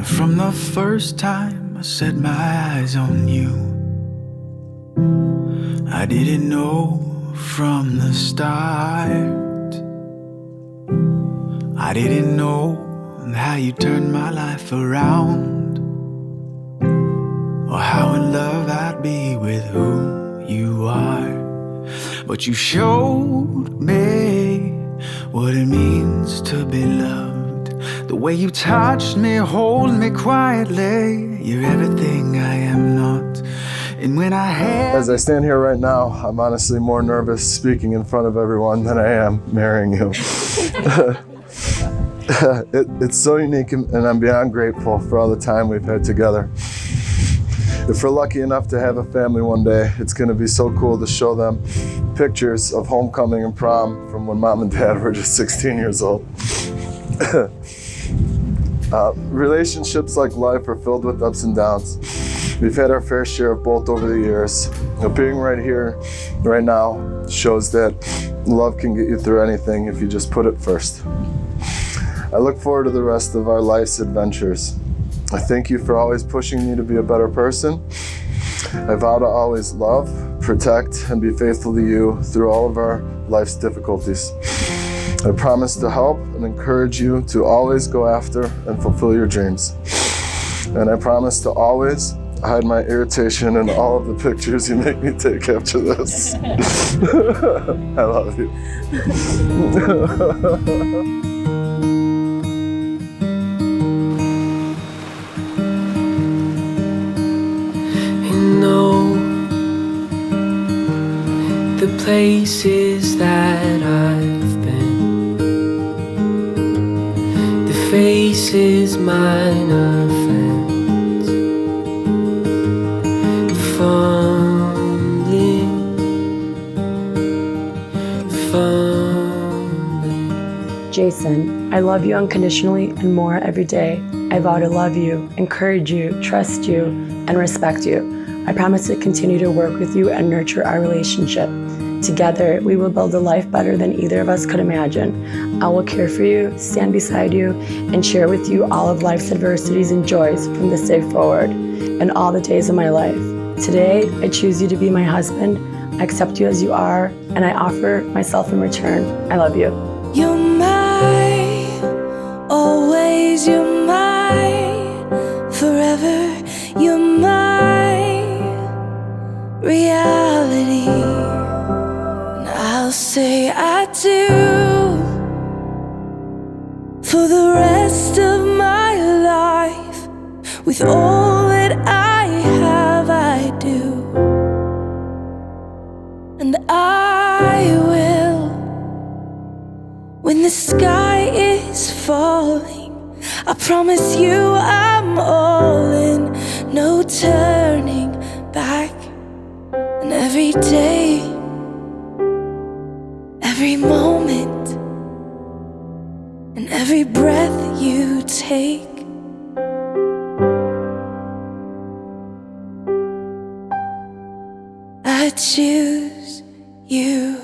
From the first time I set my eyes on you, I didn't know from the start. I didn't know how you turned my life around, or how in love I'd be with who you are. But you showed me what it means to be loved. The way you touched me, hold me quietly. You're everything I am not. And when I had... As I stand here right now, I'm honestly more nervous speaking in front of everyone than I am marrying you. It's so unique, and I'm beyond grateful for all the time we've had together. If we're lucky enough to have a family one day, it's going to be so cool to show them pictures of homecoming and prom from when mom and dad were just 16 years old. Relationships like life are filled with ups and downs. We've had our fair share of both over the years. Being right here, right now, shows that love can get you through anything if you just put it first. I look forward to the rest of our life's adventures. I thank you for always pushing me to be a better person. I vow to always love, protect, and be faithful to you through all of our life's difficulties. I promise to help and encourage you to always go after and fulfill your dreams. And I promise to always hide my irritation in all of the pictures you make me take after this. I love you. The places that I've been, the faces mine offense, fumbling. Jason, I love you unconditionally and more every day. I vow to love you, encourage you, trust you, and respect you. I promise to continue to work with you and nurture our relationship. Together, we will build a life better than either of us could imagine. I will care for you, stand beside you, and share with you all of life's adversities and joys from this day forward and all the days of my life. Today, I choose you to be my husband. I accept you as you are, and I offer myself in return. I love you. You're mine, always you're mine, forever you're my reality. And I'll say I do for the rest of my life. With all that I have, I do. And I will. When the sky is falling, I promise you I'm all in, no turning back. And every day, every moment, and every breath you take, I choose you.